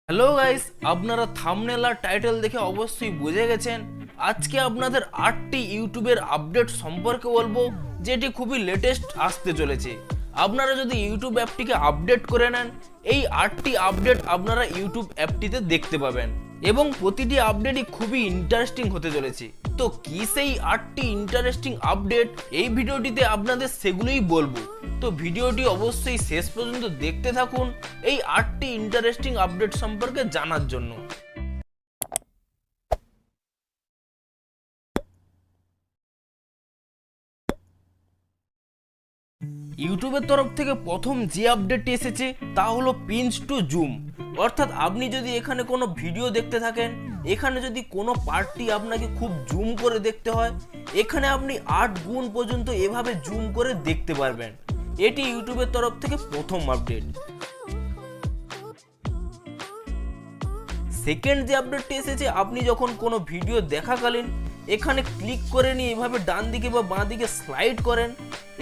Hello guys, আপনারা thumbnail আর title দেখে অবশ্যই বুঝে গেছেন আজকে আপনাদের 8টি ইউটিউবের আপডেট সম্পর্কে বলবো, যেটি খুবই লেটেস্ট আসতে চলেছে। আপনারা যদি ইউটিউব অ্যাপটিকে আপডেট করে নেন, এই 8টি আপডেট আপনারা ইউটিউব অ্যাপটিতে দেখতে পাবেন এবং প্রতিটি আপডেটই খুবই ইন্টারেস্টিং হতে চলেছে। তো কি সেই 8টি ইন্টারেস্টিং আপডেট, এই ভিডিওটিতে আপনাদের সেগুলোই বলবো। তো ভিডিওটি অবশ্যই শেষ পর্যন্ত দেখতে থাকুন এই 8টি ইন্টারেস্টিং আপডেট সম্পর্কে জানার জন্য। ইউটিউবের তরফ থেকে প্রথম যে আপডেটটি এসেছে তা হলো পিঞ্চ টু জুম। অর্থাৎ আপনি যদি এখানে কোনো ভিডিও দেখতে থাকেন, এখানে যদি কোনো পার্টটি আপনাকে খুব জুম করে দেখতে হয়, এখানে আপনি 8 গুণ পর্যন্ত এভাবে জুম করে দেখতে পারবেন। এটি ইউটিউবের তরফ থেকে প্রথম আপডেট। সেকেন্ড যে আপডেটটি এসেছে, আপনি যখন কোনো ভিডিও দেখাকালীন এখানে ক্লিক করে নিয়ে এভাবে ডান দিকে বা বাঁ দিকে স্লাইড করেন,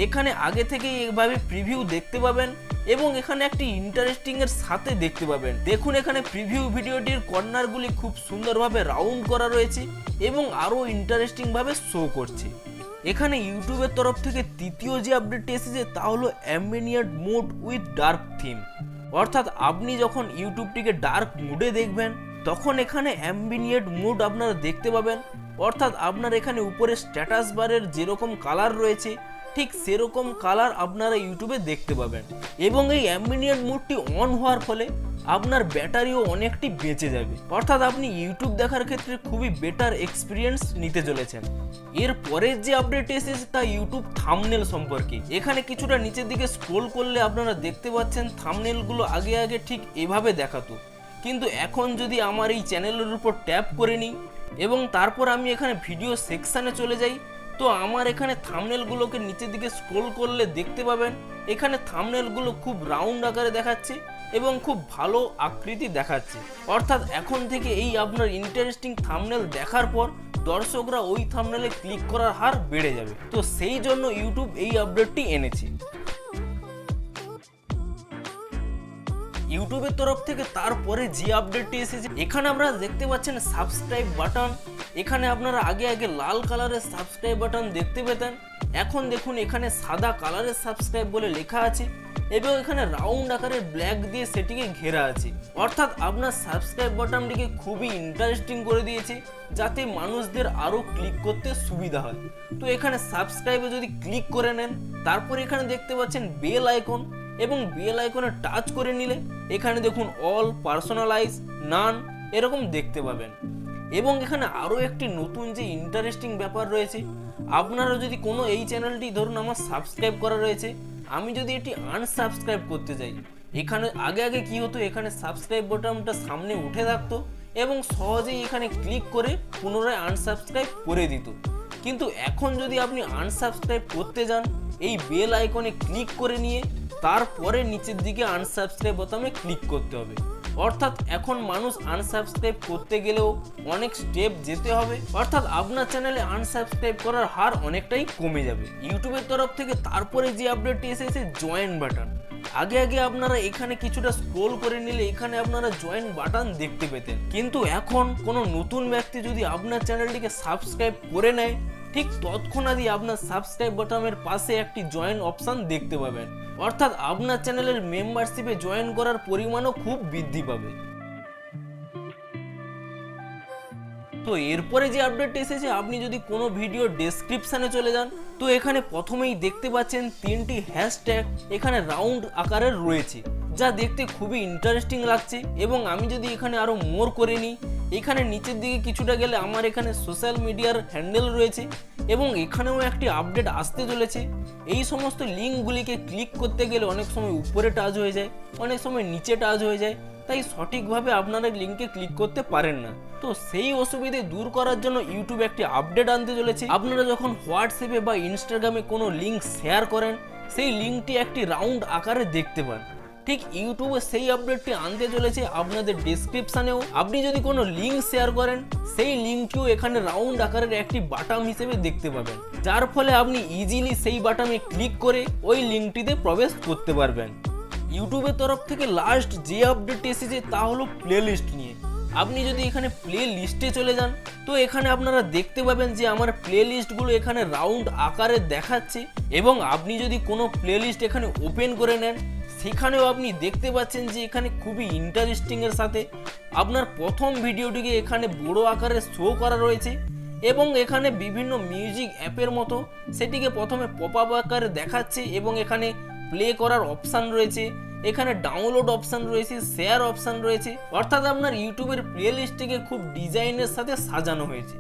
এখানে আগে থেকেই এভাবে প্রিভিউ দেখতে পাবেন এবং এখানে একটি ইন্টারেস্টিং এর সাথে দেখতে পাবেন। দেখুন এখানে প্রিভিউ ভিডিওটির কর্নারগুলি খুব সুন্দরভাবে রাউন্ড করা রয়েছে এবং আরও ইন্টারেস্টিং ভাবে শো করছে। এখানে ইউটিউবের তরফ থেকে তৃতীয় যে আপডেটটি এসেছে তা হলো ambient mode with dark theme. অর্থাৎ আপনি যখন ইউটিউবটিকে ডার্ক মোডে দেখবেন, তখন এখানে অ্যাম্বিয়েন্ট মোড আপনারা দেখতে পাবেন। অর্থাৎ আপনার এখানে উপরে স্ট্যাটাস বারের যেরকম কালার রয়েছে, ঠিক সেরকম কালার আপনারা ইউটিউবে দেখতে পাবেন এবং এই অ্যাম্বিয়েন্ট মোডটি অন হওয়ার ফলে আপনার ব্যাটারিও অনেকটি বেঁচে যাবে। অর্থাৎ আপনি ইউটিউব দেখার ক্ষেত্রে খুবই বেটার এক্সপিরিয়েন্স নিতে চলেছেন। এর পরের যে আপডেট এসেছে তা ইউটিউব থাম্বনেল সম্পর্কে। এখানে কিছুটা নিচের দিকে স্ক্রল করলে আপনারা দেখতে পাচ্ছেন থাম্বনেলগুলো আগে ঠিক এভাবে দেখাতো, কিন্তু এখন যদি আমার এই চ্যানেলের উপর ট্যাপ করে নিই এবং তারপর আমি এখানে ভিডিও সেকশানে চলে যাই, তো আমার এখানে থাম্বনেলগুলোকে নিচের দিকে স্ক্রল করলে দেখতে পাবেন এখানে থাম্বনেলগুলো খুব রাউন্ড আকারে দেখাচ্ছে এবং খুব ভালো আকৃতি দেখাচ্ছে। অর্থাৎ এখন থেকে এই আপনার ইন্টারেস্টিং থাম্বনেল দেখার পর দর্শকরা ওই থাম্বনেলে ক্লিক করার হার বেড়ে যাবে। তো সেই জন্য ইউটিউব এই আপডেটটি এনেছে। ইউটিউবের তরফ থেকে তারপরে যে আপডেটটি এসেছে, এখানে আপনারা দেখতে পাচ্ছেন সাবস্ক্রাইব বাটন। এখানে আপনারা আগে লাল কালারের সাবস্ক্রাইব বাটন দেখতে পেতেন, এখন দেখুন এখানে সাদা কালারের সাবস্ক্রাইব বলে লেখা আছে এবং এখানে রাউন্ড আকারের ব্ল্যাক দিয়ে সেটিকে ঘেরা আছে। অর্থাৎ আপনার সাবস্ক্রাইব বাটনটিকে খুবই ইন্টারেস্টিং করে দিয়েছে, যাতে মানুষদের আরও ক্লিক করতে সুবিধা হয়। তো এখানে সাবস্ক্রাইবে যদি ক্লিক করে নেন, তারপর এখানে দেখতে পাচ্ছেন বেল আইকন এবং বেল আইকনে টাচ করে নিলে এখানে দেখুন অল, পার্সোনালাইজ, নান এরকম দেখতে পাবেন। এবং এখানে আরও একটি নতুন যে ইন্টারেস্টিং ব্যাপার রয়েছে, আপনারা যদি কোনো এই চ্যানেলটি ধরুন আমার সাবস্ক্রাইব করা রয়েছে, আমি যদি এটি আনসাবস্ক্রাইব করতে যাই, এখানে আগে কি হতো, এখানে সাবস্ক্রাইব বাটনটা সামনে উঠে থাকতো এবং সহজেই এখানে ক্লিক করে পুনরায় আনসাবস্ক্রাইব করে দিত। কিন্তু এখন যদি আপনি আনসাবস্ক্রাইব করতে যান, এই বেল আইকনে ক্লিক করে নিয়ে তারপরে নিচের দিকে আনসাবস্ক্রাইব বোতামে ক্লিক করতে হবে। অর্থাৎ এখন মানুষ আনসাবস্ক্রাইব করতে গেলেও অনেক স্টেপ যেতে হবে। অর্থাৎ আপনার চ্যানেলে আনসাবস্ক্রাইব করার হার অনেকটাই কমে যাবে ইউটিউবের তরফ থেকে। তারপরে যে আপডেটটি এসেছে জয়েন বাটন। আগে আপনারা এখানে কিছুটা স্ক্রল করে নিলে এখানে আপনারা জয়েন বাটন দেখতে পেতেন, কিন্তু এখন কোনো নতুন ব্যক্তি যদি আপনার চ্যানেলটিকে সাবস্ক্রাইব করে নেয়, ঠিক তৎক্ষণাৎই আপনার সাবস্ক্রাইব বাটনের পাশে একটি জয়েন অপশন দেখতে পাবেন। অর্থাৎ আপনার চ্যানেলের মেম্বারশিপে জয়েন করার পরিমাণও খুব বৃদ্ধি পাবে। তো এরপরে যে আপডেট এসেছে, আপনি যদি কোনো ভিডিও ডেসক্রিপশনে চলে যান, তো এখানে প্রথমেই দেখতে পাচ্ছেন 3টি হ্যাশট্যাগ এখানে রাউন্ড আকারের রয়েছে, যা দেখতে খুবই ইন্টারেস্টিং লাগছে। এবং আমি যদি এখানে আরও মোর করে নিই, এখানে নিচের দিকে কিছুটা গেলে আমার এখানে সোশ্যাল মিডিয়ার হ্যান্ডেল রয়েছে এবং এখানেও একটি আপডেট আসতে চলেছে। এই সমস্ত লিঙ্কগুলিকে ক্লিক করতে গেলে অনেক সময় উপরে টাচ হয়ে যায়, অনেক সময় নিচে টাচ হয়ে যায়, তাই সঠিকভাবে আপনারা লিঙ্কে ক্লিক করতে পারেন না। তো সেই অসুবিধে দূর করার জন্য ইউটিউব একটি আপডেট আনতে চলেছে। আপনারা যখন হোয়াটসঅ্যাপে বা ইনস্টাগ্রামে কোনো লিঙ্ক শেয়ার করেন, সেই লিঙ্কটি একটি রাউন্ড আকারে দেখতে পান। ঠিক ইউটিউবে সেই আপডেটটি আনতে চলেছে আপনাদের ডেসক্রিপশনেও। আপনি যদি কোনো লিঙ্ক শেয়ার করেন, সেই লিঙ্কটিও এখানে রাউন্ড আকারের একটি বাটন হিসেবে দেখতে পাবেন, যার ফলে আপনি ইজিলি সেই বাটনে ক্লিক করে ওই লিঙ্কটিতে প্রবেশ করতে পারবেন। ইউটিউবের তরফ থেকে লাস্ট যে আপডেট এসেছে তা হলো প্লেলিস্ট নিয়ে। আপনি যদি এখানে প্লে লিস্টে চলে যান তো এখানে আপনারা দেখতে পাবেন যে আমার প্লে লিস্টগুলো এখানে রাউন্ড আকারে দেখাচ্ছে, এবং আপনি যদি কোনো প্লে লিস্ট এখানে ওপেন করে নেন সেখানেও আপনি দেখতে পাচ্ছেন যে এখানে খুবই ইন্টারেস্টিং এর সাথে আপনার প্রথম ভিডিওটিকে এখানে বড় আকারে শো করা রয়েছে, এবং এখানে বিভিন্ন মিউজিক অ্যাপের মতো সেটিকে প্রথমে পপ আপ আকারে দেখাচ্ছে, এবং এখানে প্লে করার অপশান রয়েছে, এখানে ডাউনলোড অপশান রয়েছে, শেয়ার অপশান রয়েছে, অর্থাৎ আপনার ইউটিউবের প্লে লিস্টটিকে খুব ডিজাইনের সাথে সাজানো হয়েছে।